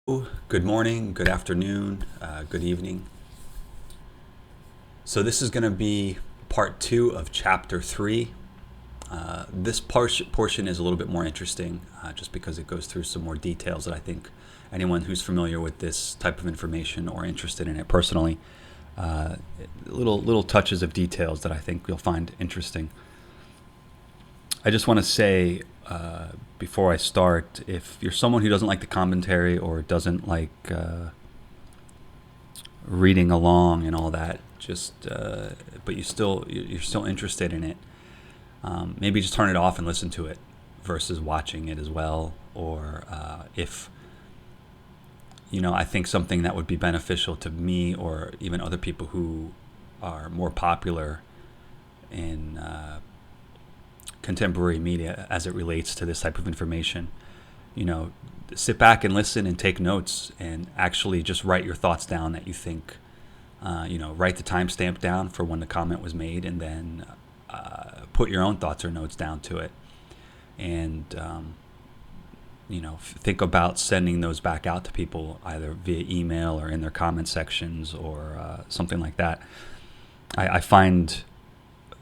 Good morning, good afternoon, good evening. So this is going to be part 2 of chapter 3. This portion is a little bit more interesting just because it goes through some more details that I think anyone who's familiar with this type of information or interested in it personally, little touches of details that I think you'll find interesting. I just want to say before I start, if you're someone who doesn't like the commentary or doesn't like reading along and all that, just but you're still interested in it, maybe just turn it off and listen to it versus watching it as well. Or if I think something that would be beneficial to me or even other people who are more popular in contemporary media as it relates to this type of information, sit back and listen and take notes and actually just write your thoughts down that you think, write the timestamp down for when the comment was made, and then put your own thoughts or notes down to it. And, think about sending those back out to people either via email or in their comment sections or something like that. I find,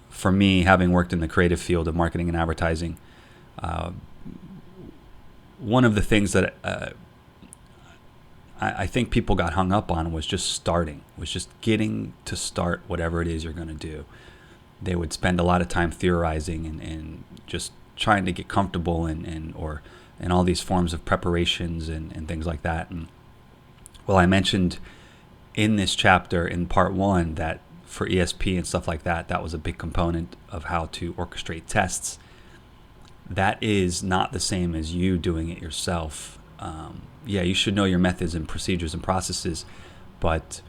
for me, having worked in the creative field of marketing and advertising, one of the things that I think people got hung up on was just getting to start whatever it is you're going to do. They would spend a lot of time theorizing and just trying to get comfortable and all these forms of preparations and things like that. And well, I mentioned in this chapter in part 1 that for ESP and stuff like that, that was a big component of how to orchestrate tests. That is not the same as you doing it yourself. You should know your methods and procedures and processes, but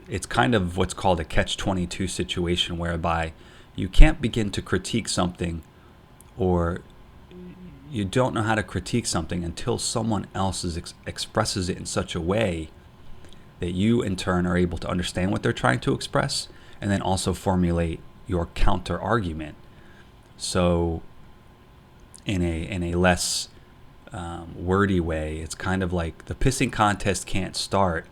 it's kind of what's called a catch-22 situation, whereby you can't begin to critique something, or you don't know how to critique something until someone else expresses it in such a way that you in turn are able to understand what they're trying to express and then also formulate your counter argument. So in a less wordy way, it's kind of like the pissing contest can't start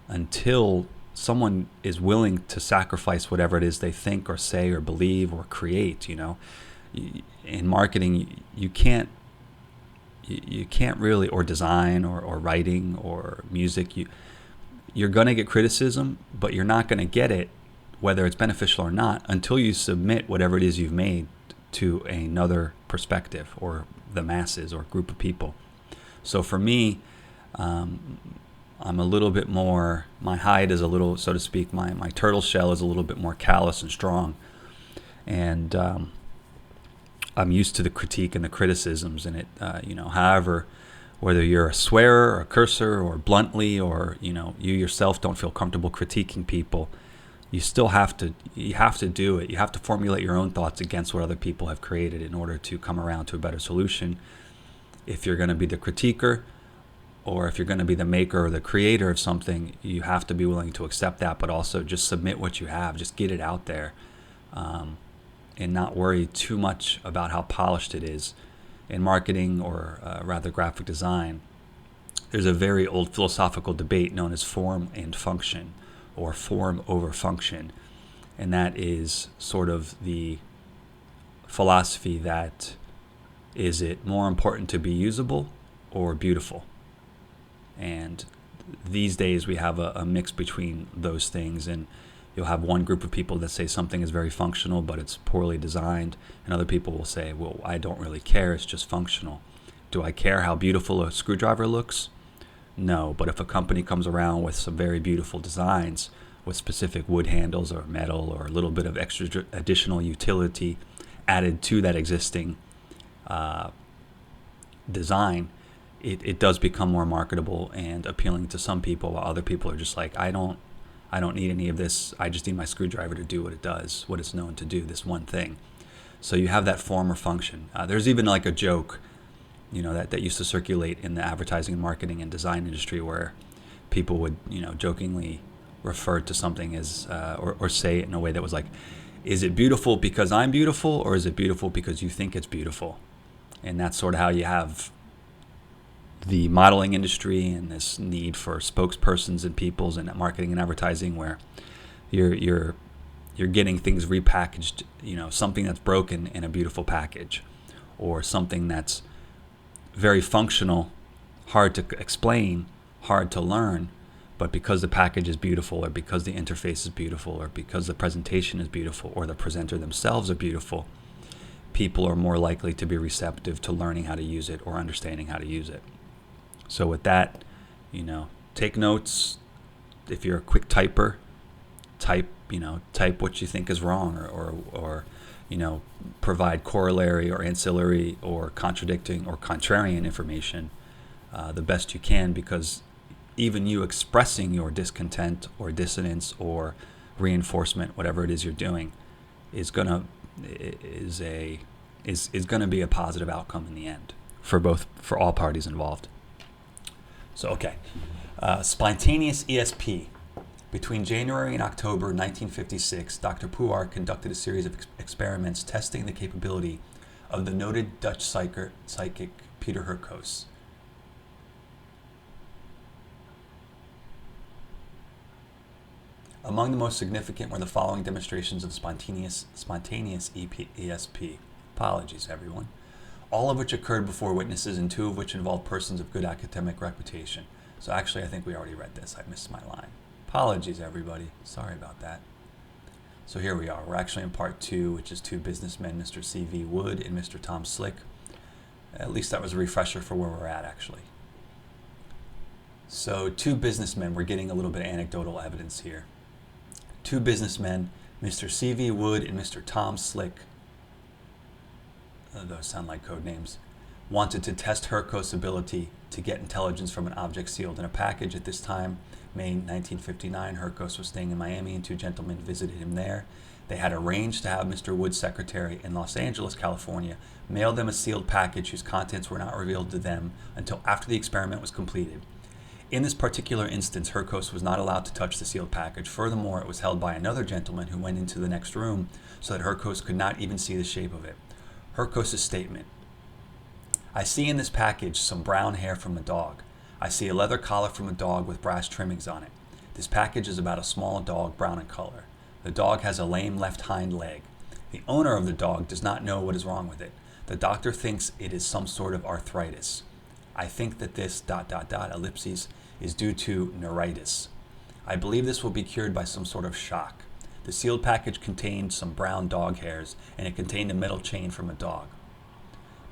until someone is willing to sacrifice whatever it is they think or say or believe or create. In marketing, you can't really, or design or writing or music, you're going to get criticism, but you're not going to get it, whether it's beneficial or not, until you submit whatever it is you've made to another perspective or the masses or group of people. So for me, I'm a little bit more, my hide is a little, so to speak, my turtle shell is a little bit more callous and strong. And I'm used to the critique and the criticisms in it. However, whether you're a swearer or a cursor or bluntly, or you yourself don't feel comfortable critiquing people, you still have to do it. You have to formulate your own thoughts against what other people have created in order to come around to a better solution. If you're going to be the critiquer, or if you're going to be the maker or the creator of something, you have to be willing to accept that, but also just submit what you have, just get it out there, and not worry too much about how polished it is. In marketing, or rather graphic design, there's a very old philosophical debate known as form and function, or form over function. And that is sort of the philosophy that, is it more important to be usable or beautiful? And these days we have a mix between those things, and you'll have one group of people that say something is very functional but it's poorly designed, and other people will say, well, I don't really care, it's just functional. Do I care how beautiful a screwdriver looks? No, but if a company comes around with some very beautiful designs with specific wood handles or metal or a little bit of extra additional utility added to that existing design, it does become more marketable and appealing to some people, while other people are just like, I don't need any of this. I just need my screwdriver to do what it does, what it's known to do, this one thing. So you have that form or function. There's even like a joke, that used to circulate in the advertising and marketing and design industry, where people would, jokingly refer to something as, or say it in a way that was like, is it beautiful because I'm beautiful, or is it beautiful because you think it's beautiful? And that's sort of how you have the modeling industry and this need for spokespersons and peoples and marketing and advertising, where you're getting things repackaged, something that's broken in a beautiful package, or something that's very functional, hard to explain, hard to learn, but because the package is beautiful, or because the interface is beautiful, or because the presentation is beautiful, or the presenter themselves are beautiful, people are more likely to be receptive to learning how to use it or understanding how to use it. So with that, take notes. If you're a quick typer, type what you think is wrong, or provide corollary or ancillary or contradicting or contrarian information the best you can, because even you expressing your discontent or dissonance or reinforcement, whatever it is you're doing, is gonna be a positive outcome in the end for all parties involved. So spontaneous ESP. Between January and October 1956, Dr. Puar conducted a series of experiments testing the capability of the noted Dutch psychic Peter Hurkos. Among the most significant were the following demonstrations of spontaneous ESP. Apologies, everyone. All of which occurred before witnesses, and 2 of which involved persons of good academic reputation. So actually, I think we already read this. I missed my line. Apologies, everybody. Sorry about that. So here we are. We're actually in part 2, which is 2 businessmen, Mr. C.V. Wood and Mr. Tom Slick. At least that was a refresher for where we're at, actually. So 2 businessmen. We're getting a little bit of anecdotal evidence here. 2 businessmen, Mr. C.V. Wood and Mr. Tom Slick, those sound like code names, wanted to test Hurkos' ability to get intelligence from an object sealed in a package. At this time, May 1959, Hurkos was staying in Miami, and 2 gentlemen visited him there. They had arranged to have Mr. Wood's secretary in Los Angeles, California, mail them a sealed package whose contents were not revealed to them until after the experiment was completed. In this particular instance, Hurkos was not allowed to touch the sealed package. Furthermore, it was held by another gentleman who went into the next room so that Hurkos could not even see the shape of it. Hurkos' statement: I see in this package some brown hair from a dog. I see a leather collar from a dog with brass trimmings on it. This package is about a small dog, brown in color. The dog has a lame left hind leg. The owner of the dog does not know what is wrong with it. The doctor thinks it is some sort of arthritis. I think that this ... ellipses is due to neuritis. I believe this will be cured by some sort of shock. The sealed package contained some brown dog hairs, and it contained a metal chain from a dog.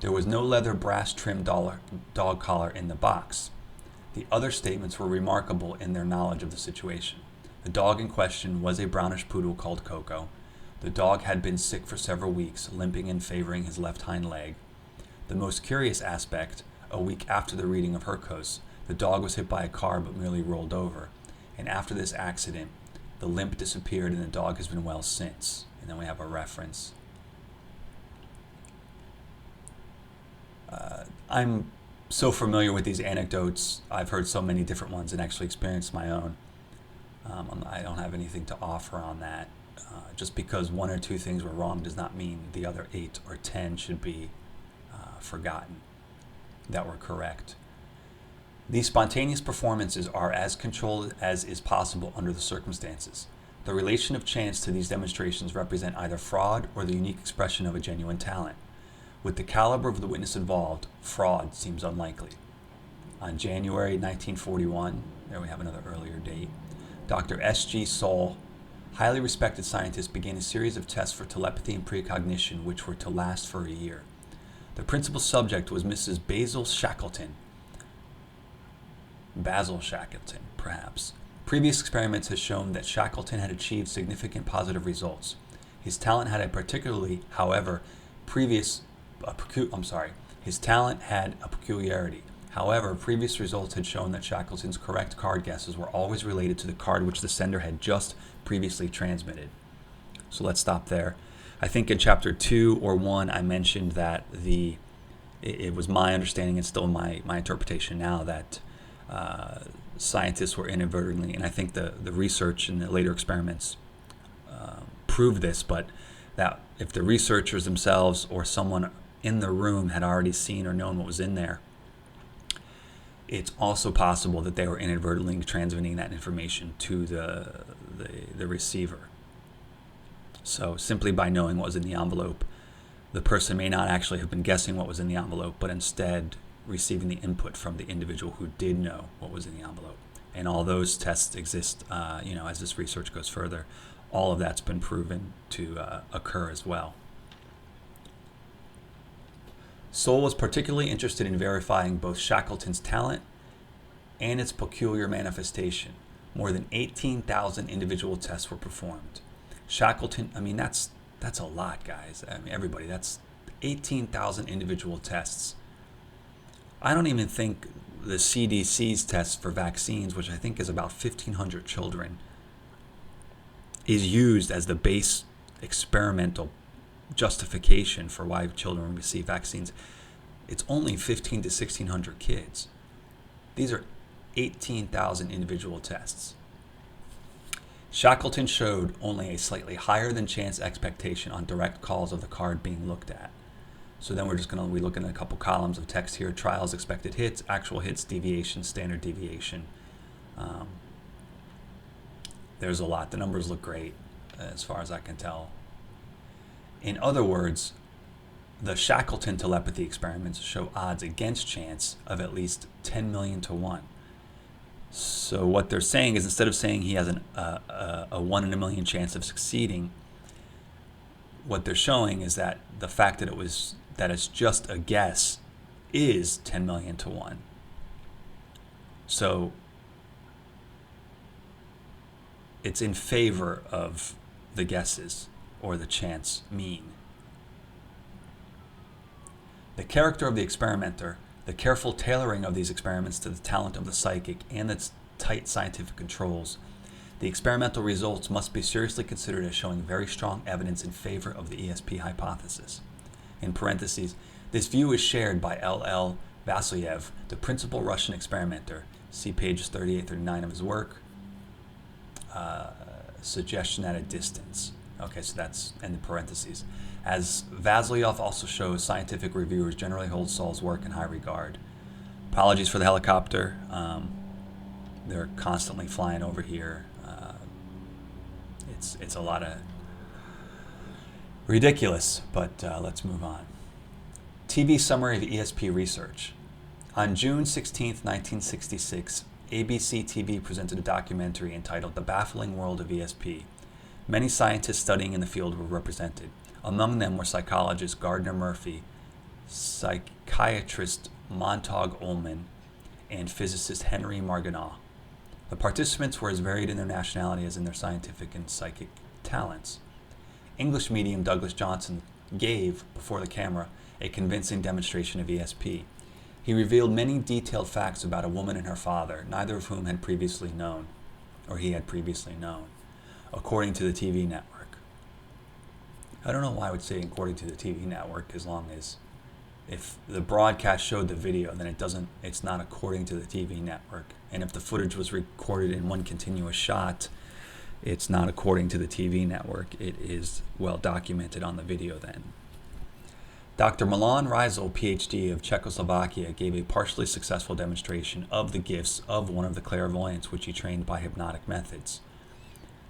There was no leather brass trimmed dog collar in the box. The other statements were remarkable in their knowledge of the situation. The dog in question was a brownish poodle called Coco. The dog had been sick for several weeks, limping and favoring his left hind leg. The most curious aspect: a week after the reading of Hurkos, the dog was hit by a car but merely rolled over. And after this accident, the limp disappeared and the dog has been well since. And then we have a reference. I'm so familiar with these anecdotes. I've heard so many different ones and actually experienced my own. I don't have anything to offer on that. Just because 1 or 2 things were wrong does not mean the other 8 or 10 should be forgotten that were correct. These spontaneous performances are as controlled as is possible under the circumstances. The relation of chance to these demonstrations represent either fraud or the unique expression of a genuine talent. With the caliber of the witness involved, fraud seems unlikely. On January 1941, there we have another earlier date, Dr. S.G. Soule, highly respected scientist, began a series of tests for telepathy and precognition which were to last for a year. The principal subject was Mrs. Basil Shackleton, perhaps. Previous experiments had shown that Shackleton had achieved significant positive results. His talent had a peculiarity. However, previous results had shown that Shackleton's correct card guesses were always related to the card which the sender had just previously transmitted. So let's stop there. I think in chapter 2 or 1 I mentioned that it was my understanding and still my interpretation now that scientists were inadvertently, and I think the research and the later experiments proved this, but that if the researchers themselves or someone in the room had already seen or known what was in there, it's also possible that they were inadvertently transmitting that information to the receiver. So simply by knowing what was in the envelope, the person may not actually have been guessing what was in the envelope, but instead receiving the input from the individual who did know what was in the envelope. And all those tests exist, as this research goes further. All of that's been proven to occur as well. Soule was particularly interested in verifying both Shackleton's talent and its peculiar manifestation. More than 18,000 individual tests were performed. Shackleton, that's a lot, guys. Everybody, that's 18,000 individual tests. I don't even think the CDC's tests for vaccines, which I think is about 1,500 children, is used as the base experimental justification for why children receive vaccines. It's only 1,500 to 1,600 kids. These are 18,000 individual tests. Shackleton showed only a slightly higher than chance expectation on direct calls of the card being looked at. So then we're just going to be looking at a couple columns of text here: trials, expected hits, actual hits, deviation, standard deviation. There's a lot. The numbers look great as far as I can tell. In other words, the Shackleton telepathy experiments show odds against chance of at least 10 million to 1. So what they're saying is, instead of saying he has a 1 in a million chance of succeeding, what they're showing is that the fact that it's just a guess is 10 million to 1. So it's in favor of the guesses or the chance mean. The character of the experimenter, the careful tailoring of these experiments to the talent of the psychic, and its tight scientific controls, the experimental results must be seriously considered as showing very strong evidence in favor of the ESP hypothesis. In parentheses, this view is shared by L.L. Vasilyev, the principal Russian experimenter. See pages 38-39 of his work. Suggestion at a distance. Okay, so that's in the parentheses. As Vasilyev also shows, scientific reviewers generally hold Soule's work in high regard. Apologies for the helicopter. They're constantly flying over here. It's a lot of ridiculous, but let's move on. TV summary of ESP research. On June 16, 1966, ABC TV presented a documentary entitled The Baffling World of ESP. Many scientists studying in the field were represented. Among them were psychologist Gardner Murphy, psychiatrist Montague Ullman, and physicist Henry Margenau. The participants were as varied in their nationality as in their scientific and psychic talents. English medium Douglas Johnson gave, before the camera, a convincing demonstration of ESP. He revealed many detailed facts about a woman and her father, neither of whom he had previously known, according to the TV network. I don't know why I would say according to the TV network, as long as if the broadcast showed the video, then it's not according to the TV network. And if the footage was recorded in one continuous shot, it's not according to the TV network. It is well documented on the video then. Dr. Milan Rizel, PhD of Czechoslovakia, gave a partially successful demonstration of the gifts of one of the clairvoyants which he trained by hypnotic methods.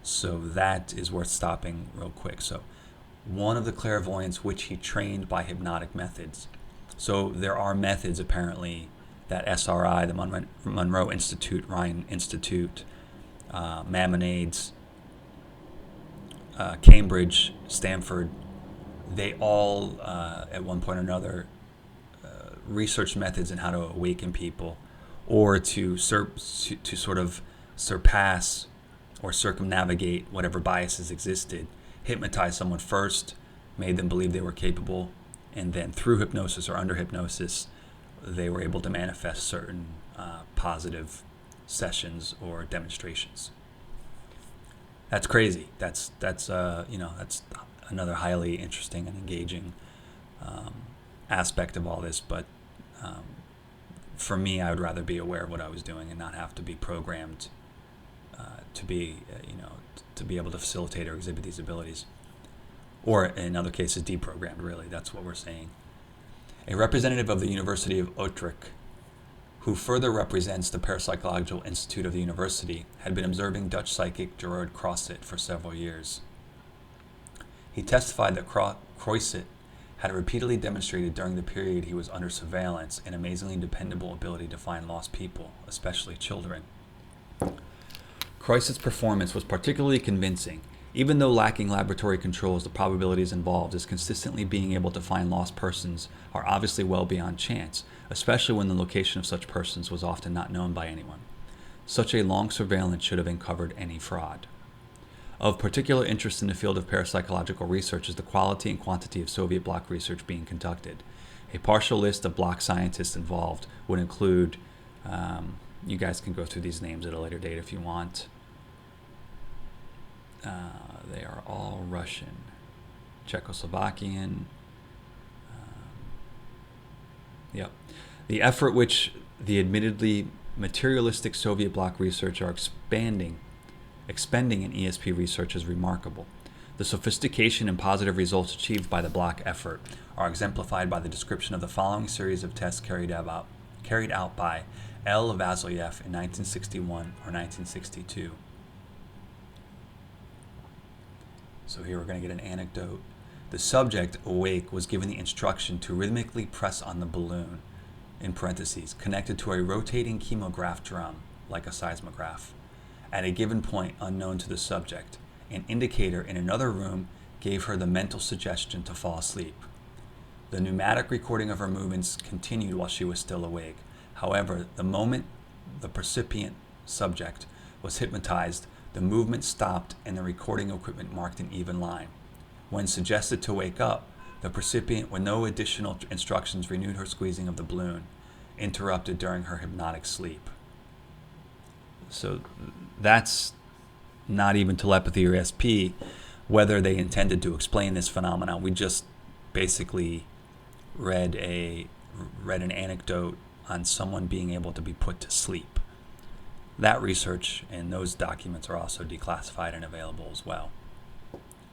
So that is worth stopping real quick. So one of the clairvoyants which he trained by hypnotic methods. So there are methods apparently that SRI, the Monroe Institute, Ryan Institute, Maimonides, Cambridge, Stanford, they all, at one point or another, researched methods in how to awaken people, or to sort of surpass or circumnavigate whatever biases existed. Hypnotize someone first, made them believe they were capable, and then through hypnosis or under hypnosis, they were able to manifest certain positive sessions or demonstrations. That's crazy. That's another highly interesting and engaging aspect of all this. But for me, I would rather be aware of what I was doing and not have to be programmed to be able to facilitate or exhibit these abilities, or in other cases, deprogrammed. Really, that's what we're saying. A representative of the University of Utrecht, who further represents the Parapsychological Institute of the university, had been observing Dutch psychic Gerard Croiset for several years. He testified that Croiset had repeatedly demonstrated during the period he was under surveillance an amazingly dependable ability to find lost people, especially children. Croiset's performance was particularly convincing. Even though lacking laboratory controls, the probabilities involved as consistently being able to find lost persons are obviously well beyond chance, especially when the location of such persons was often not known by anyone. Such a long surveillance should have uncovered any fraud. Of particular interest in the field of parapsychological research is the quality and quantity of Soviet bloc research being conducted. A partial list of bloc scientists involved would include, you guys can go through these names at a later date if you want. They are all Russian, Czechoslovakian. Yep. The effort which the admittedly materialistic Soviet bloc research are expending in ESP research is remarkable. The sophistication and positive results achieved by the bloc effort are exemplified by the description of the following series of tests carried out by L. Vasilyev in 1961 or 1962. So here we're going to get an anecdote. The subject, awake, was given the instruction to rhythmically press on the balloon, in parentheses, connected to a rotating chemograph drum, like a seismograph, at a given point unknown to the subject. An indicator in another room gave her the mental suggestion to fall asleep. The pneumatic recording of her movements continued while she was still awake. However, the moment the percipient subject was hypnotized, the movement stopped and the recording equipment marked an even line. When suggested to wake up, the percipient, with no additional instructions, renewed her squeezing of the balloon, interrupted during her hypnotic sleep. So that's not even telepathy or ESP, whether they intended to explain this phenomenon. We just basically read an anecdote on someone being able to be put to sleep. That research and those documents are also declassified and available as well.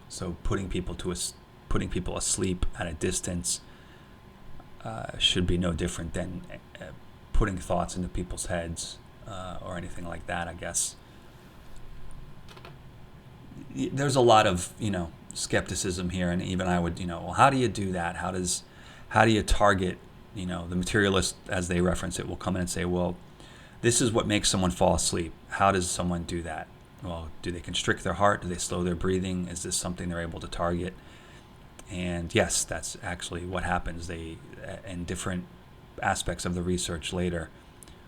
So putting people asleep at a distance should be no different than putting thoughts into people's heads or anything like that, I guess. There's a lot of, skepticism here, and even I would, well, how do you do that? How do you target, the materialist, as they reference it, will come in and say, well, this is what makes someone fall asleep. How does someone do that? Well, do they constrict their heart? Do they slow their breathing? Is this something they're able to target? And yes, that's actually what happens. In different aspects of the research later,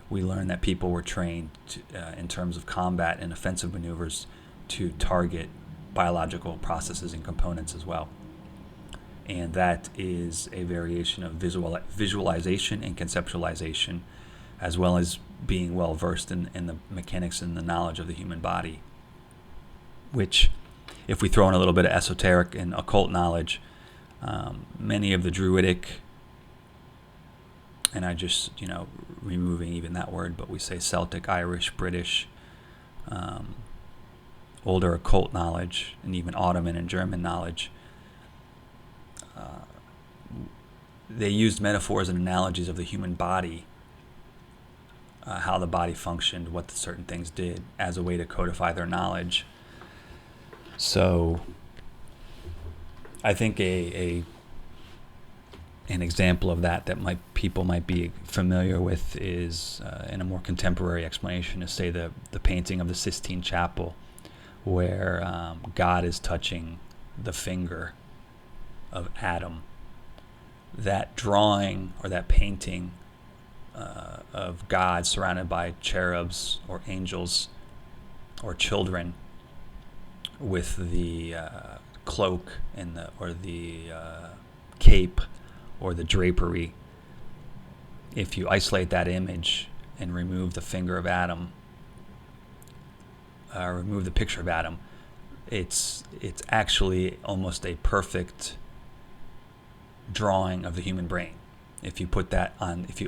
we learn that people were trained in terms of combat and offensive maneuvers to target biological processes and components as well. And that is a variation of visualization and conceptualization, as well as being well versed in the mechanics and the knowledge of the human body, which, if we throw in a little bit of esoteric and occult knowledge, many of the Druidic, and I just, removing even that word, but we say Celtic, Irish, British, older occult knowledge, and even Ottoman and German knowledge, they used metaphors and analogies of the human body, how the body functioned, what the certain things did, as a way to codify their knowledge. So I think an example of that people might be familiar with is, in a more contemporary explanation, is, say, the painting of the Sistine Chapel, where God is touching the finger of Adam. That drawing or that painting of God surrounded by cherubs or angels or children with the cloak and the cape or the drapery. If you isolate that image and remove the finger of Adam, remove the picture of Adam, it's actually almost a perfect drawing of the human brain. If you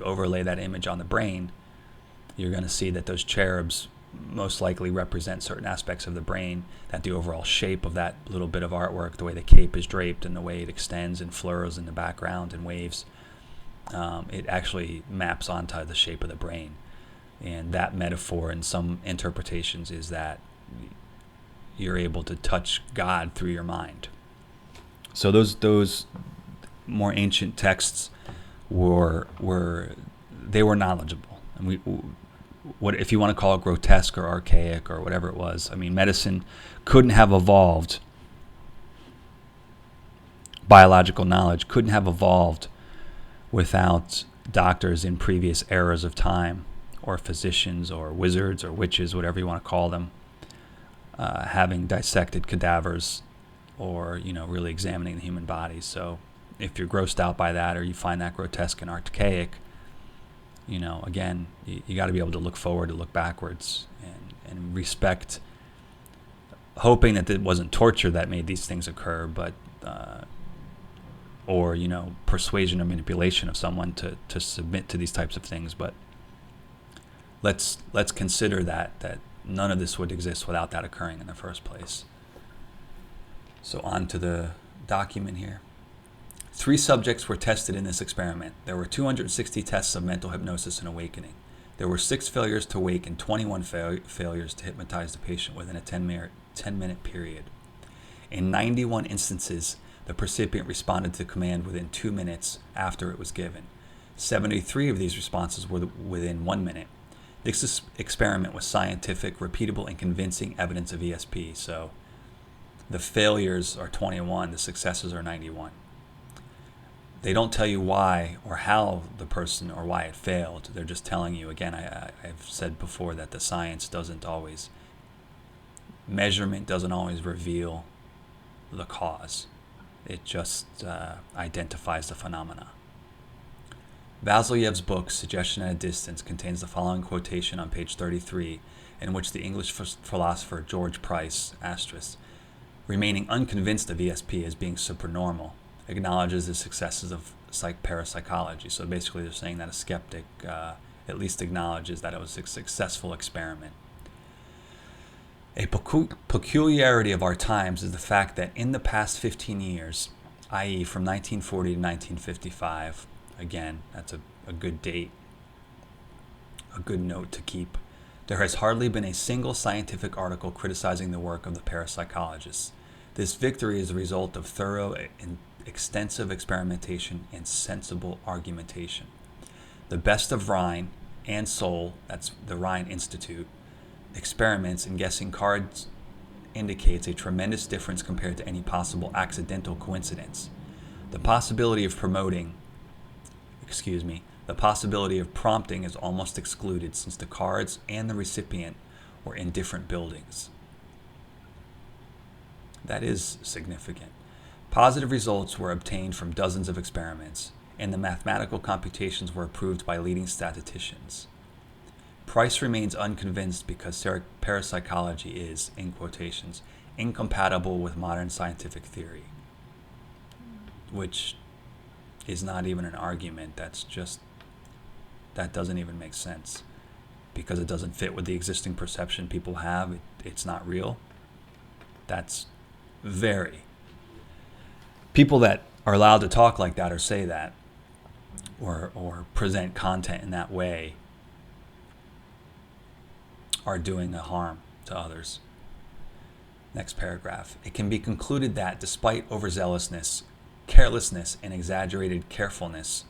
overlay that image on the brain, you're going to see that those cherubs most likely represent certain aspects of the brain, that the overall shape of that little bit of artwork, the way the cape is draped and the way it extends and furrows in the background and waves, it actually maps onto the shape of the brain. And that metaphor in some interpretations is that you're able to touch God through your mind. So those more ancient texts were knowledgeable. And what if you want to call it grotesque or archaic or whatever it was. I mean, medicine couldn't have evolved. Biological knowledge couldn't have evolved without doctors in previous eras of time, or physicians or wizards or witches, whatever you want to call them, having dissected cadavers or, really examining the human body. So if you're grossed out by that or you find that grotesque and archaic, again, you got to be able to look forward, to look backwards, and respect, hoping that it wasn't torture that made these things occur, but or persuasion or manipulation of someone to submit to these types of things. But let's consider that none of this would exist without that occurring in the first place. So on to the document here. 3 subjects were tested in this experiment. There were 260 tests of mental hypnosis and awakening. There were 6 failures to wake and 21 failures to hypnotize the patient within a 10-minute period. In 91 instances, the recipient responded to command within 2 minutes after it was given. 73 of these responses were within 1 minute. This experiment was scientific, repeatable, and convincing evidence of ESP. So the failures are 21, the successes are 91. They don't tell you why or how the person or why it failed. They're just telling you, again, I've said before that the science measurement doesn't always reveal the cause. It just identifies the phenomena. Vasilyev's book, Suggestion at a Distance, contains the following quotation on page 33, in which the English philosopher George Price, remaining unconvinced of ESP as being supernormal, acknowledges the successes of parapsychology. So basically they're saying that a skeptic at least acknowledges that it was a successful experiment. A peculiarity of our times is the fact that in the past 15 years, i.e. from 1940 to 1955, again, that's a good date, a good note to keep, there has hardly been a single scientific article criticizing the work of the parapsychologists. This victory is the result of thorough and extensive experimentation and sensible argumentation. The best of Rhine and Soul, that's the Rhine Institute, experiments in guessing cards indicates a tremendous difference compared to any possible accidental coincidence. The possibility of prompting is almost excluded since the cards and the recipient were in different buildings. That is significant. Positive results were obtained from dozens of experiments, and the mathematical computations were approved by leading statisticians. Price remains unconvinced because parapsychology is, in quotations, incompatible with modern scientific theory, which is not even an argument. That doesn't even make sense because it doesn't fit with the existing perception people have. It's not real. That's people that are allowed to talk like that or say that or present content in that way are doing a harm to others. Next paragraph. It can be concluded that despite overzealousness, carelessness, and exaggerated carefulness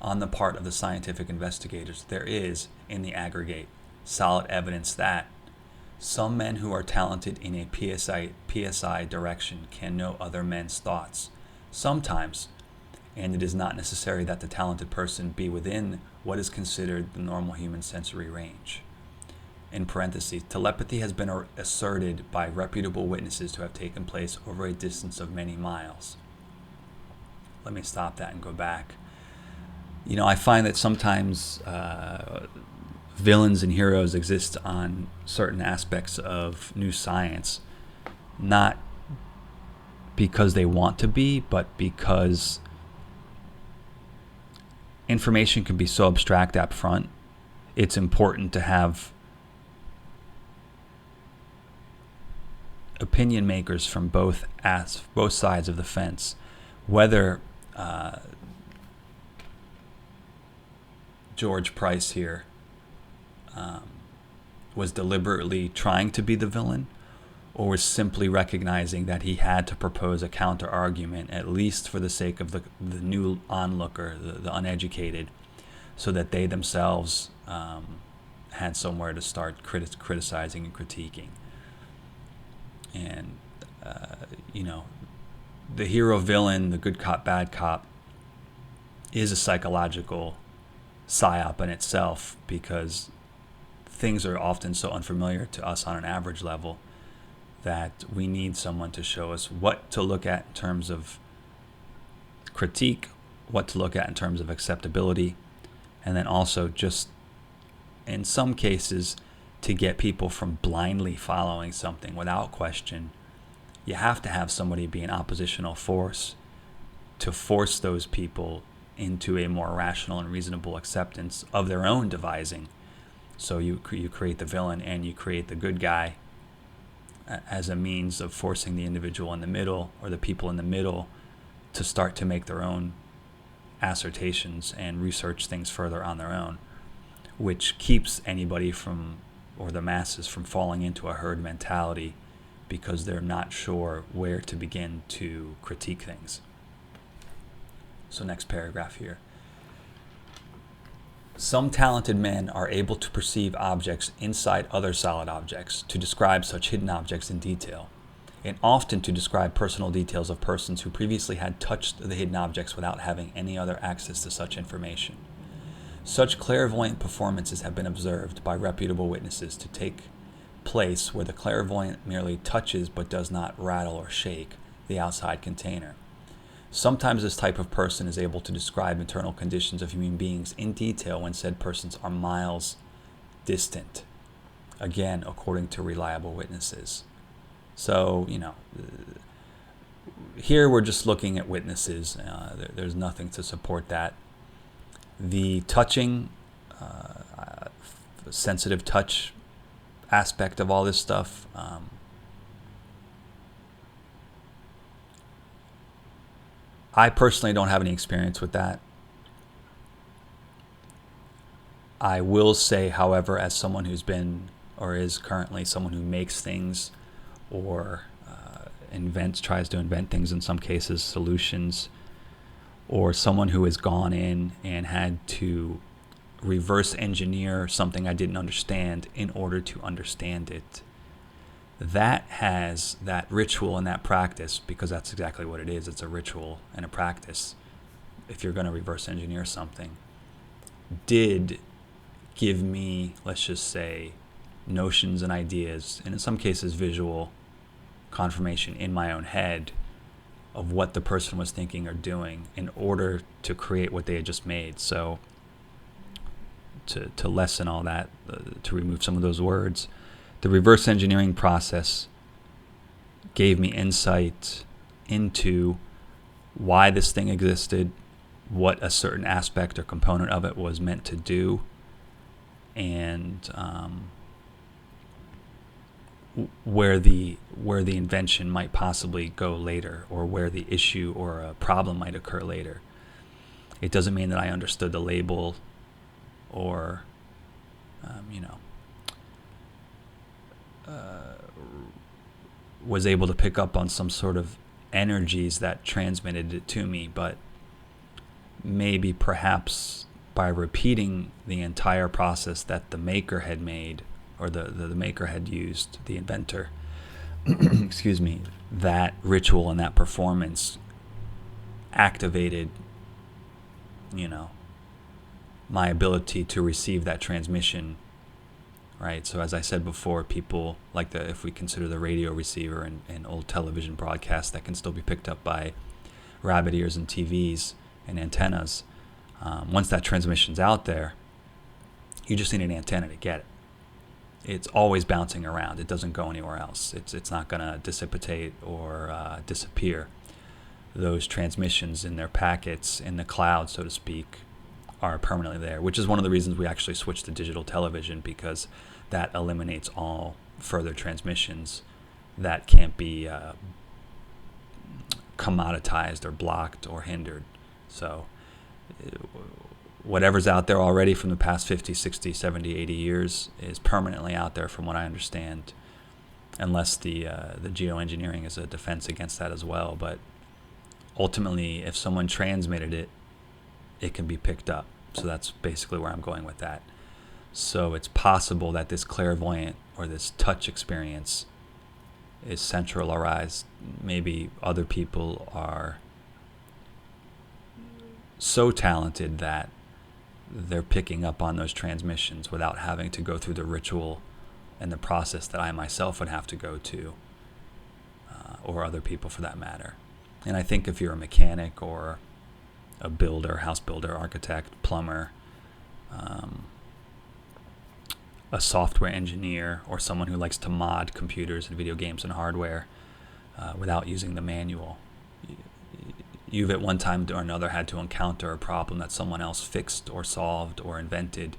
on the part of the scientific investigators, there is, in the aggregate, solid evidence that some men who are talented in a PSI direction can know other men's thoughts. Sometimes, and it is not necessary that the talented person be within what is considered the normal human sensory range. In parentheses, telepathy has been asserted by reputable witnesses to have taken place over a distance of many miles. Let me stop that and go back. I find that sometimes villains and heroes exist on certain aspects of new science, not because they want to be, but because information can be so abstract up front. It's important to have opinion makers from both sides of the fence, whether George Price here was deliberately trying to be the villain, or was simply recognizing that he had to propose a counter argument, at least for the sake of the new onlooker, the uneducated, so that they themselves had somewhere to start criticizing and critiquing. And, the hero villain, the good cop, bad cop, is a psychological psyop in itself, because things are often so unfamiliar to us on an average level that we need someone to show us what to look at in terms of critique, what to look at in terms of acceptability, and then also just, in some cases, to get people from blindly following something without question. You have to have somebody be an oppositional force to force those people into a more rational and reasonable acceptance of their own devising. So you create the villain and you create the good guy as a means of forcing the individual in the middle, or the people in the middle, to start to make their own assertions and research things further on their own, which keeps anybody from, or the masses, from falling into a herd mentality because they're not sure where to begin to critique things. So next paragraph here. Some talented men are able to perceive objects inside other solid objects, to describe such hidden objects in detail, and often to describe personal details of persons who previously had touched the hidden objects without having any other access to such information. Such clairvoyant performances have been observed by reputable witnesses to take place where the clairvoyant merely touches but does not rattle or shake the outside container. Sometimes this type of person is able to describe internal conditions of human beings in detail when said persons are miles distant, again, according to reliable witnesses. So, here we're just looking at witnesses. There's nothing to support that. The touching, sensitive touch aspect of all this stuff, I personally don't have any experience with that. I will say, however, as someone who's been, or is currently someone who makes things, or tries to invent things, in some cases, solutions, or someone who has gone in and had to reverse engineer something I didn't understand in order to understand it. That has that ritual and that practice, because that's exactly what it is. It's a ritual and a practice. If you're going to reverse engineer something, did give me, let's just say, notions and ideas, and in some cases visual confirmation in my own head of what the person was thinking or doing in order to create what they had just made. So to lessen all that, to remove some of those words, the reverse engineering process gave me insight into why this thing existed, what a certain aspect or component of it was meant to do, and where the invention might possibly go later, or where the issue or a problem might occur later. It doesn't mean that I understood the label, or was able to pick up on some sort of energies that transmitted it to me, but maybe perhaps by repeating the entire process that the maker had made, or the maker had used, the inventor, excuse me, that ritual and that performance activated, my ability to receive that transmission, right? So as I said before, people like if we consider the radio receiver and old television broadcasts that can still be picked up by rabbit ears and TVs and antennas, once that transmission's out there, you just need an antenna to get it. It's always bouncing around. It doesn't go anywhere else. It's not going to dissipate or disappear. Those transmissions in their packets in the cloud, so to speak, are permanently there, which is one of the reasons we actually switched to digital television, because that eliminates all further transmissions that can't be commoditized or blocked or hindered. So whatever's out there already from the past 50, 60, 70, 80 years is permanently out there from what I understand, unless the geoengineering is a defense against that as well. But ultimately, if someone transmitted it, it can be picked up. So that's basically where I'm going with that. So it's possible that this clairvoyant or this touch experience is centralized. Maybe other people are so talented that they're picking up on those transmissions without having to go through the ritual and the process that I myself would have to go to, or other people for that matter. And I think if you're a mechanic or a builder, house builder, architect, plumber, a software engineer, or someone who likes to mod computers and video games and hardware without using the manual, you've at one time or another had to encounter a problem that someone else fixed or solved or invented,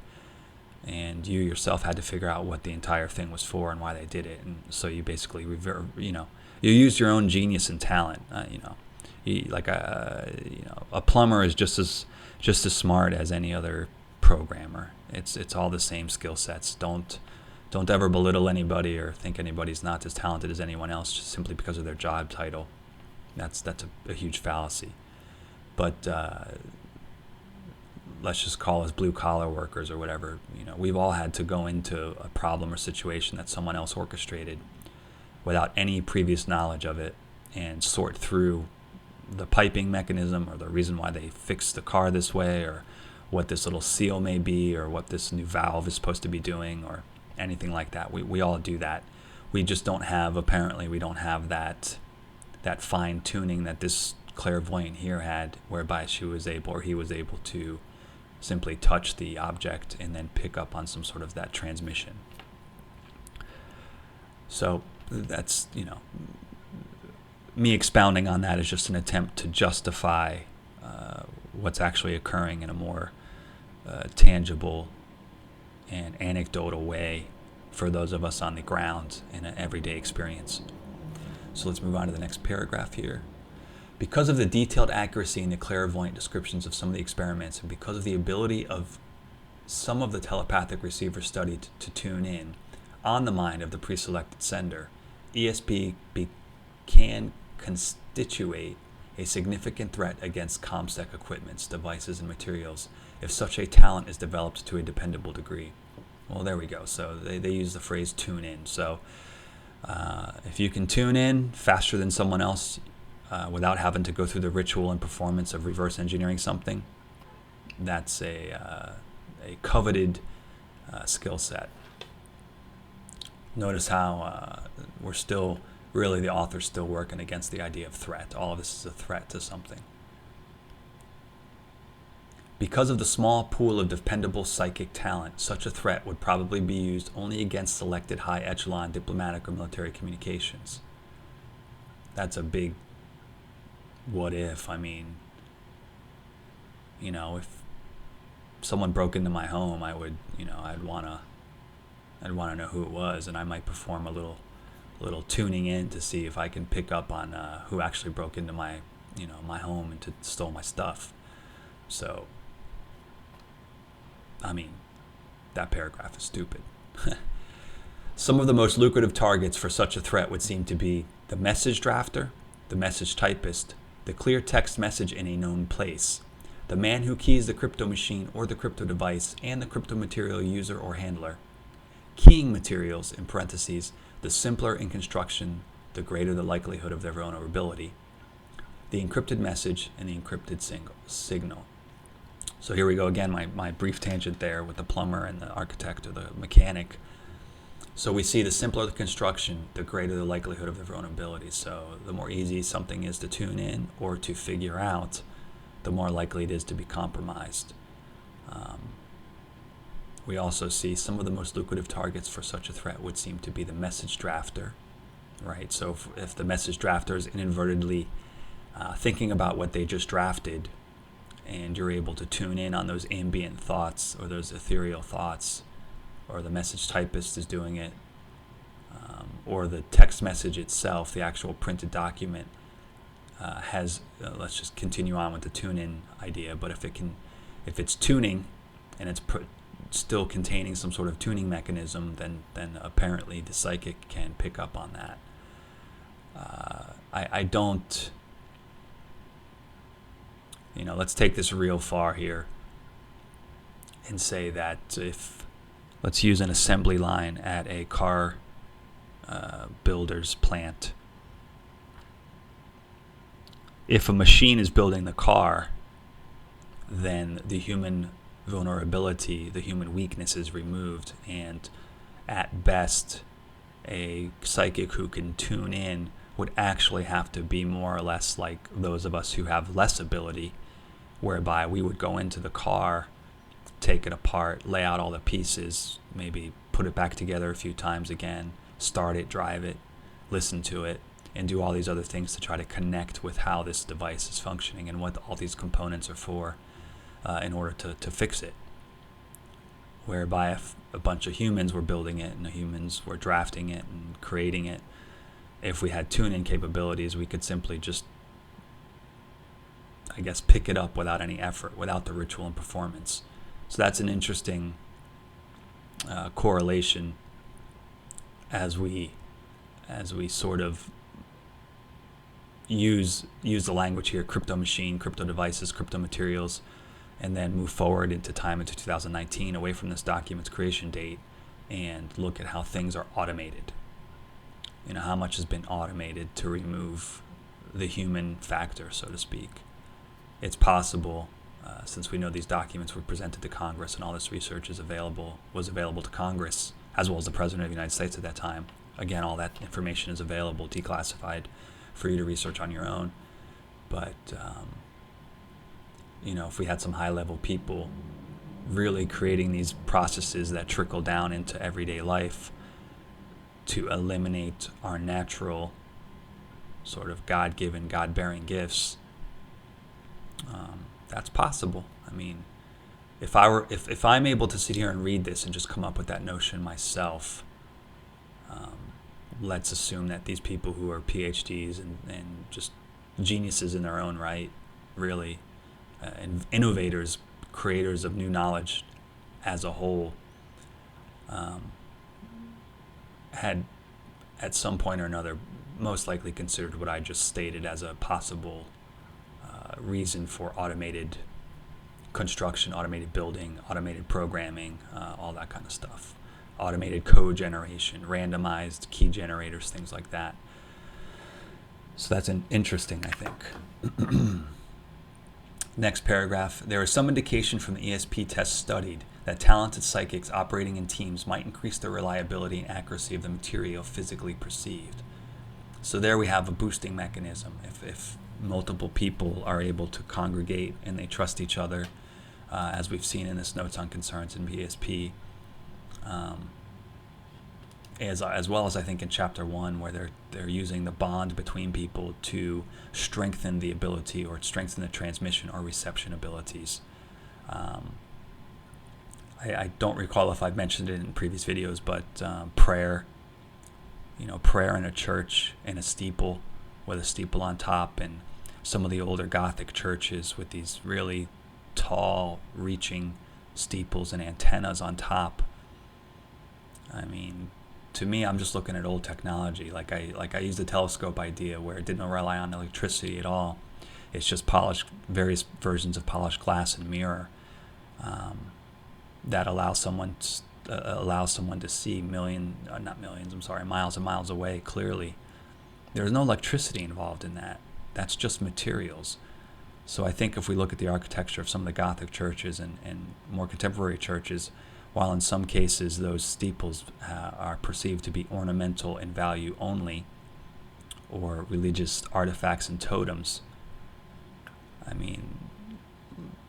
and you yourself had to figure out what the entire thing was for and why they did it. And so you basically you use your own genius and talent. A plumber is just as smart as any other programmer. It's all the same skill sets. Don't ever belittle anybody or think anybody's not as talented as anyone else just simply because of their job title. That's a huge fallacy. But let's just call us blue collar workers or whatever. We've all had to go into a problem or situation that someone else orchestrated without any previous knowledge of it and sort through the piping mechanism or the reason why they fixed the car this way, or what this little seal may be, or what this new valve is supposed to be doing, or anything like that. We all do that. We just don't have that fine tuning that this clairvoyant here had, whereby he was able to simply touch the object and then pick up on some sort of that transmission. So that's, me expounding on that is just an attempt to justify what's actually occurring in a more tangible and anecdotal way for those of us on the ground in an everyday experience. So let's move on to the next paragraph here. Because of the detailed accuracy in the clairvoyant descriptions of some of the experiments, and because of the ability of some of the telepathic receivers studied to tune in on the mind of the pre-selected sender, ESP can constitute a significant threat against COMSEC equipments, devices, and materials if such a talent is developed to a dependable degree. Well, there we go. So they use the phrase tune in. So if you can tune in faster than someone else without having to go through the ritual and performance of reverse engineering something, that's a coveted skill set. Notice how we're still, really the author's still working against the idea of threat. All of this is a threat to something. Because of the small pool of dependable psychic talent, such a threat would probably be used only against selected high-echelon diplomatic or military communications. That's a big what if. I mean, if someone broke into my home, I would, I'd want to know who it was, and I might perform a little tuning in to see if I can pick up on who actually broke into my home and stole my stuff. So, I mean, that paragraph is stupid. Some of the most lucrative targets for such a threat would seem to be the message drafter, the message typist, the clear text message in a known place, the man who keys the crypto machine or the crypto device, and the crypto material user or handler. Keying materials, in parentheses, the simpler in construction, the greater the likelihood of their vulnerability, the encrypted message, and the encrypted signal. So here we go again, my brief tangent there with the plumber and the architect or the mechanic. So we see the simpler the construction, the greater the likelihood of the vulnerability. So the more easy something is to tune in or to figure out, the more likely it is to be compromised. We also see some of the most lucrative targets for such a threat would seem to be the message drafter, right? So if the message drafter is inadvertently thinking about what they just drafted, and you're able to tune in on those ambient thoughts or those ethereal thoughts, or the message typist is doing it, or the text message itself, the actual printed document, has, let's just continue on with the tune-in idea, but if it can If it's tuning and it's still containing some sort of tuning mechanism, then apparently the psychic can pick up on that. I don't, let's take this real far here and say that if, let's use an assembly line at a car builder's plant. If a machine is building the car, then the human vulnerability, the human weakness is removed, and at best, a psychic who can tune in would actually have to be more or less like those of us who have less ability, whereby we would go into the car, take it apart, lay out all the pieces, maybe put it back together a few times again, start it, drive it, listen to it, and do all these other things to try to connect with how this device is functioning and what all these components are for, in order to fix it. Whereby if a bunch of humans were building it and the humans were drafting it and creating it, if we had tune-in capabilities, we could simply just, I guess, pick it up without any effort, without the ritual and performance. So that's an interesting correlation as we sort of use the language here: crypto machine, crypto devices, crypto materials, and then move forward into time, into 2019, away from this document's creation date, and look at how things are automated. How much has been automated to remove the human factor, so to speak. It's possible, since we know these documents were presented to Congress and all this research was available to Congress, as well as the President of the United States at that time. Again, all that information is available, declassified, for you to research on your own. But, if we had some high-level people really creating these processes that trickle down into everyday life to eliminate our natural sort of God-given, God-bearing gifts, that's possible. I mean, if I'm able to sit here and read this and just come up with that notion myself, let's assume that these people who are PhDs and just geniuses in their own right, really, and innovators, creators of new knowledge as a whole, had at some point or another most likely considered what I just stated as a possible reason for automated construction, automated building, automated programming, all that kind of stuff. Automated code generation, randomized key generators, things like that. So that's interesting, I think. Next paragraph. There is some indication from the ESP test studied that talented psychics operating in teams might increase the reliability and accuracy of the material physically perceived. So there we have a boosting mechanism. If multiple people are able to congregate and they trust each other, as we've seen in this Notes on Concerns in ESP, as well as I think in Chapter 1, where they're using the bond between people to strengthen the ability or strengthen the transmission or reception abilities. I don't recall if I've mentioned it in previous videos, but prayer, prayer in a church, in a steeple, with a steeple on top, and some of the older Gothic churches with these really tall, reaching steeples and antennas on top. I mean, to me, I'm just looking at old technology. Like I used the telescope idea where it didn't rely on electricity at all. It's just various versions of polished glass and mirror that allows someone to see miles and miles away clearly. There's no electricity involved in that. That's just materials. So I think if we look at the architecture of some of the Gothic churches and more contemporary churches, while in some cases those steeples are perceived to be ornamental in value only, or religious artifacts and totems, I mean,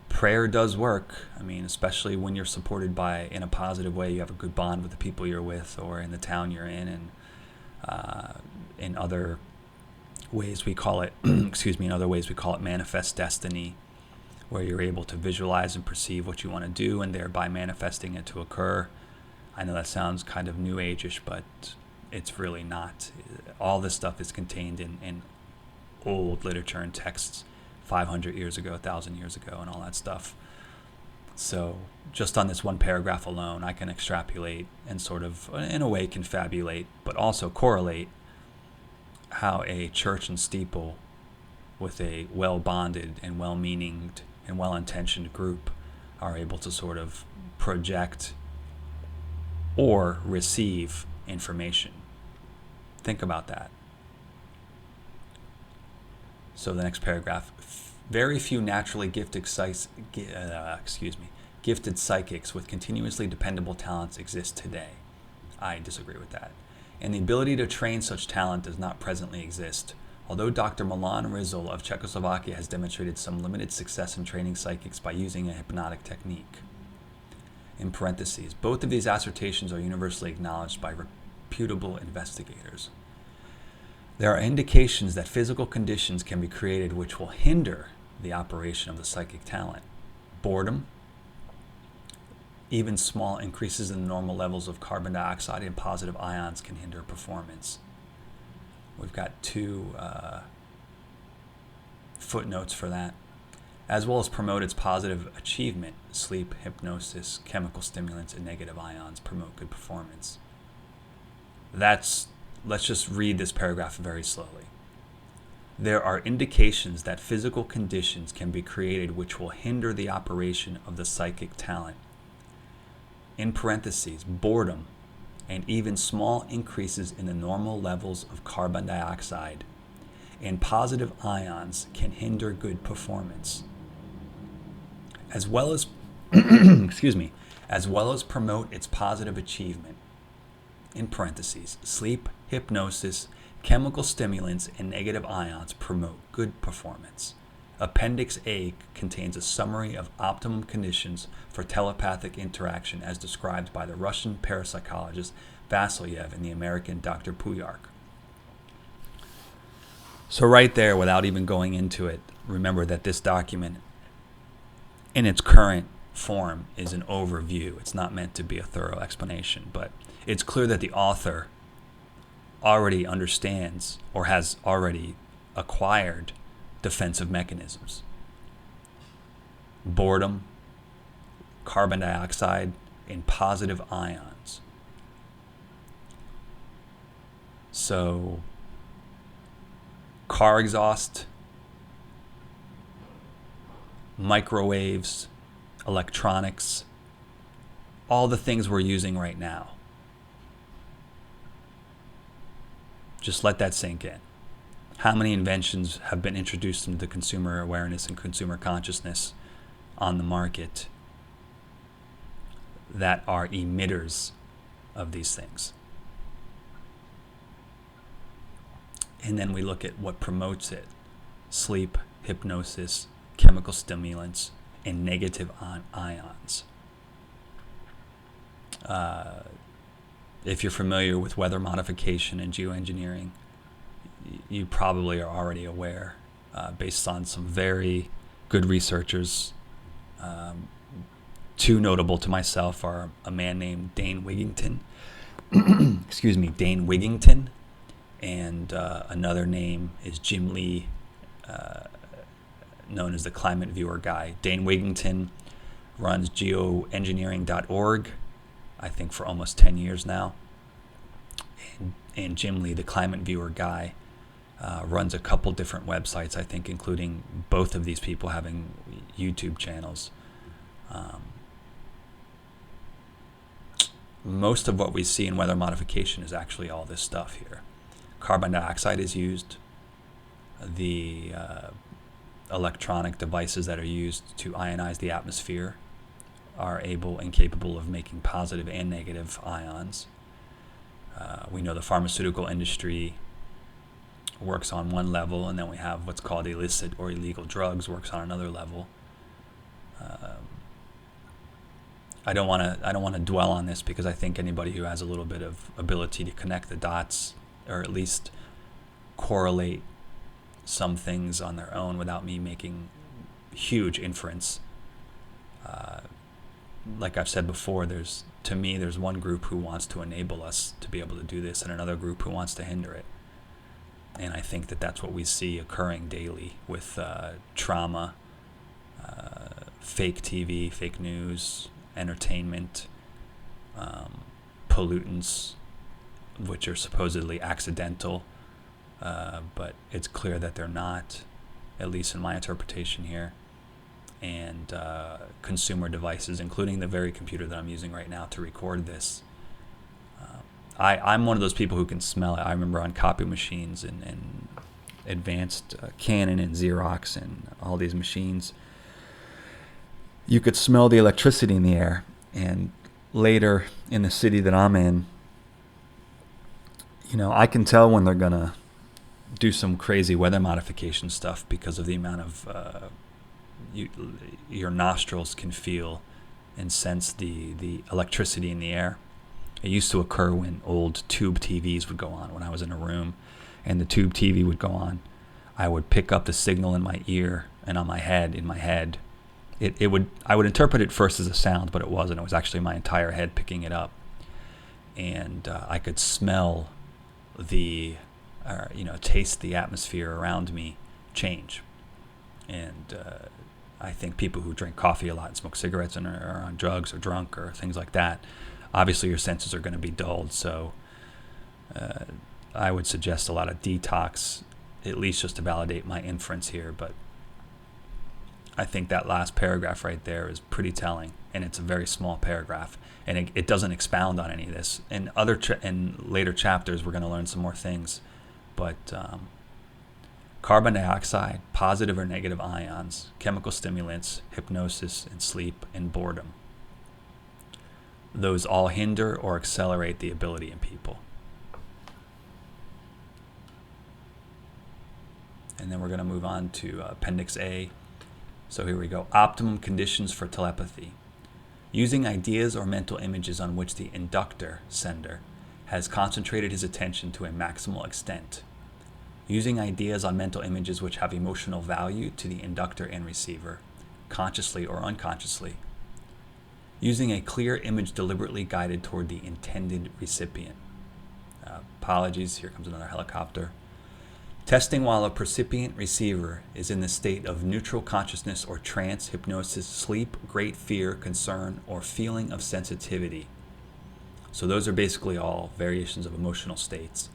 prayer does work. I mean, especially when you're supported by, in a positive way, you have a good bond with the people you're with or in the town you're in, and in other ways we call it, in other ways we call it manifest destiny, where you're able to visualize and perceive what you want to do and thereby manifesting it to occur. I know that sounds kind of new age-ish, but it's really not. All this stuff is contained in old literature and texts 500 years ago, 1,000 years ago, and all that stuff. So just on this one paragraph alone, I can extrapolate and sort of, in a way, confabulate, but also correlate how a church and steeple with a well-bonded and well-meaninged and well-intentioned group are able to sort of project or receive information. Think about that. So the next paragraph, very few naturally gifted gifted psychics with continuously dependable talents exist today. I disagree with that. And the ability to train such talent does not presently exist. Although Dr. Milan Rizal of Czechoslovakia has demonstrated some limited success in training psychics by using a hypnotic technique. In parentheses, both of these assertions are universally acknowledged by reputable investigators. There are indications that physical conditions can be created which will hinder the operation of the psychic talent. Boredom, even small increases in the normal levels of carbon dioxide and positive ions can hinder performance. We've got two footnotes for that. As well as promote its positive achievement, sleep, hypnosis, chemical stimulants, and negative ions promote good performance. Let's just read this paragraph very slowly. There are indications that physical conditions can be created which will hinder the operation of the psychic talent. In parentheses, boredom and even small increases in the normal levels of carbon dioxide and positive ions can hinder good performance, as well as as well as promote its positive achievement. In parentheses, sleep, hypnosis, chemical stimulants, and negative ions promote good performance. Appendix A contains a summary of optimum conditions for telepathic interaction as described by the Russian parapsychologist Vasilyev and the American Dr. Puyark. So right there, without even going into it, remember that this document in its current form is an overview. It's not meant to be a thorough explanation, but it's clear that the author already understands or has already acquired defensive mechanisms. Boredom, carbon dioxide, and positive ions. So, car exhaust, microwaves, electronics, all the things we're using right now. Just let that sink in. How many inventions have been introduced into consumer awareness and consumer consciousness on the market that are emitters of these things? And then we look at what promotes it. Sleep, hypnosis, chemical stimulants, and negative ions. If you're familiar with weather modification and geoengineering, you probably are already aware, based on some very good researchers. Two notable to myself are a man named Dane Wigington, Dane Wigington, and another name is Jim Lee, known as the Climate Viewer Guy. Dane Wigington runs geoengineering.org, I think for almost 10 years now. And Jim Lee, the Climate Viewer Guy, runs a couple different websites, I think, including both of these people having YouTube channels. Most of what we see in weather modification is actually all this stuff here. Carbon dioxide is used. The electronic devices that are used to ionize the atmosphere are able and capable of making positive and negative ions. We know the pharmaceutical industry works on one level, and then we have what's called illicit or illegal drugs works on another level. I don't want to dwell on this because I think anybody who has a little bit of ability to connect the dots, or at least correlate some things on their own without me making huge inference. Like I've said before, there's one group who wants to enable us to be able to do this, and another group who wants to hinder it. And I think that that's what we see occurring daily with trauma, fake TV, fake news, entertainment, pollutants, which are supposedly accidental, but it's clear that they're not, at least in my interpretation here. And consumer devices, including the very computer that I'm using right now to record this. I'm one of those people who can smell it. I remember on copy machines and advanced Canon and Xerox and all these machines, you could smell the electricity in the air. And later in the city that I'm in, I can tell when they're gonna do some crazy weather modification stuff because of the amount of your nostrils can feel and sense the electricity in the air. It used to occur when old tube TVs would go on. When I was in a room and the tube TV would go on, I would pick up the signal in my ear and on my head, in my head. I would interpret it first as a sound, but it wasn't. It was actually my entire head picking it up. And I could smell taste the atmosphere around me change. And I think people who drink coffee a lot and smoke cigarettes and are on drugs or drunk or things like that, obviously your senses are going to be dulled. So I would suggest a lot of detox, at least just to validate my inference here. But I think that last paragraph right there is pretty telling, and it's a very small paragraph, and it doesn't expound on any of this. In in later chapters, we're going to learn some more things, but carbon dioxide, positive or negative ions, chemical stimulants, hypnosis and sleep, and boredom. Those all hinder or accelerate the ability in people. And then we're going to move on to Appendix A. So here we go. Optimum conditions for telepathy. Using ideas or mental images on which the inductor, sender, has concentrated his attention to a maximal extent. Using ideas on mental images which have emotional value to the inductor and receiver, consciously or unconsciously. Using a clear image deliberately guided toward the intended recipient. Apologies, here comes another helicopter. Testing while a percipient receiver is in the state of neutral consciousness or trance, hypnosis, sleep, great fear, concern, or feeling of sensitivity. So those are basically all variations of emotional states,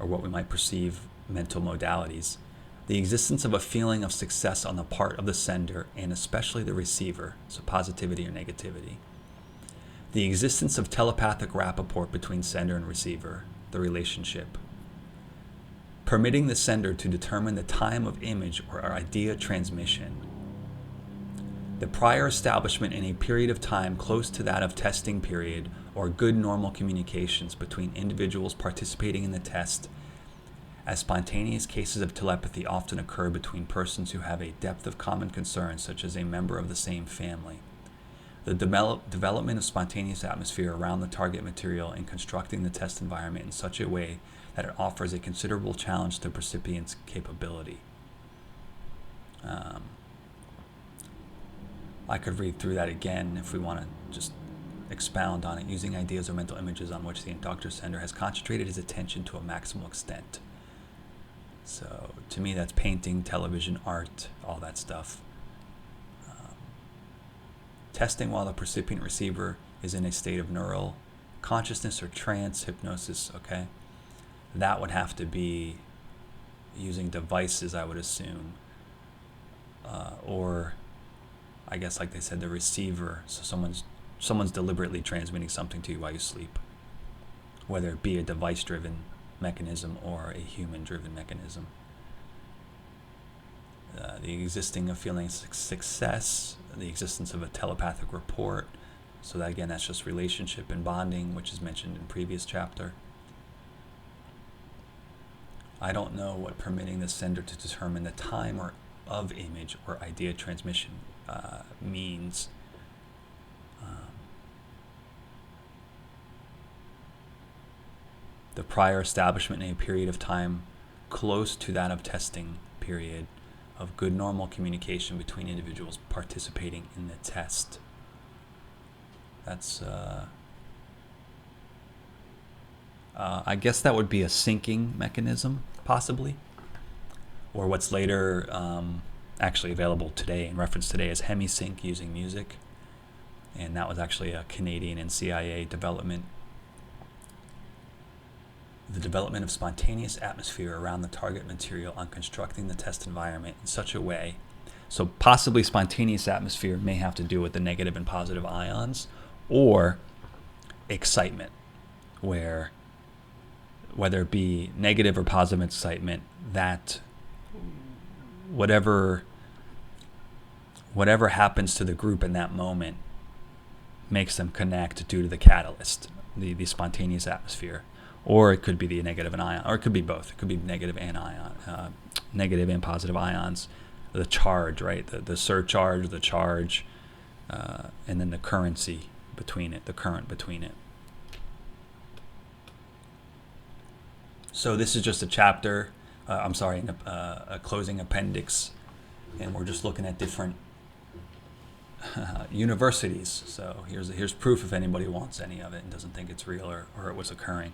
or what we might perceive mental modalities. The existence of a feeling of success on the part of the sender and especially the receiver, so positivity or negativity. The existence of telepathic rapport between sender and receiver, the relationship. Permitting the sender to determine the time of image or idea transmission. The prior establishment in a period of time close to that of testing period or good normal communications between individuals participating in the test, as spontaneous cases of telepathy often occur between persons who have a depth of common concern, such as a member of the same family. The development of spontaneous atmosphere around the target material and constructing the test environment in such a way that it offers a considerable challenge to percipient's capability. I could read through that again if we want to just expound on it. Using ideas or mental images on which the inductor sender has concentrated his attention to a maximal extent. So to me, that's painting, television, art, all that stuff. Testing while the percipient receiver is in a state of neural consciousness or trance, hypnosis, okay? That would have to be using devices, I would assume. Or, I guess like they said, the receiver. So someone's deliberately transmitting something to you while you sleep. Whether it be a device-driven mechanism or a human-driven mechanism. The existing of feeling success, the existence of a telepathic report. So that again, that's just relationship and bonding, which is mentioned in previous chapter. I don't know what permitting the sender to determine the time or of image or idea transmission means. The prior establishment in a period of time close to that of testing period of good normal communication between individuals participating in the test. That's I guess that would be a syncing mechanism, possibly, or what's later actually available today and referenced today as HemiSync using music. And that was actually a Canadian and CIA development. The development of spontaneous atmosphere around the target material on constructing the test environment in such a way. So possibly spontaneous atmosphere may have to do with the negative and positive ions, or excitement, where whether it be negative or positive excitement, that whatever happens to the group in that moment makes them connect due to the catalyst, the spontaneous atmosphere. Or it could be the negative and ion, or it could be both. It could be negative and negative and positive ions. The charge, right? The surcharge, the charge, and then the currency between it, the current between it. So this is just a chapter, a closing appendix, and we're just looking at different universities. So here's proof if anybody wants any of it and doesn't think it's real or it was occurring.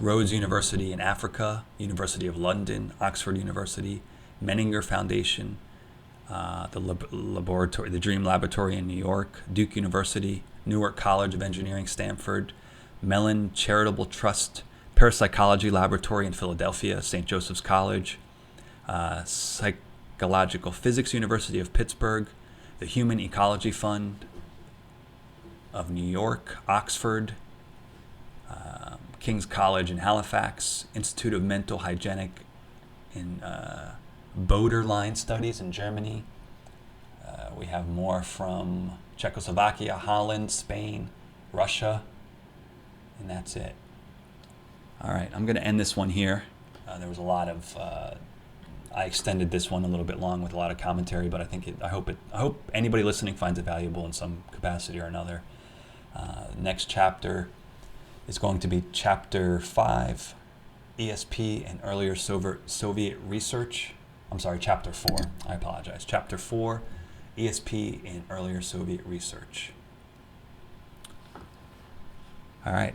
Rhodes University in Africa, University of London, Oxford University, Menninger Foundation, the Dream Laboratory in New York, Duke University, Newark College of Engineering, Stanford, Mellon Charitable Trust, Parapsychology Laboratory in Philadelphia, St. Joseph's College, Psychological Physics University of Pittsburgh, the Human Ecology Fund of New York, Oxford, King's College in Halifax, Institute of Mental Hygienic in Borderline Studies in Germany. We have more from Czechoslovakia, Holland, Spain, Russia, and that's it. All right, I'm going to end this one here. There was a lot of I extended this one a little bit long with a lot of commentary, but I hope anybody listening finds it valuable in some capacity or another. Next chapter is going to be chapter 5, ESP and earlier Soviet research. I'm sorry, chapter 4. I apologize. Chapter 4, ESP and earlier Soviet research. All right.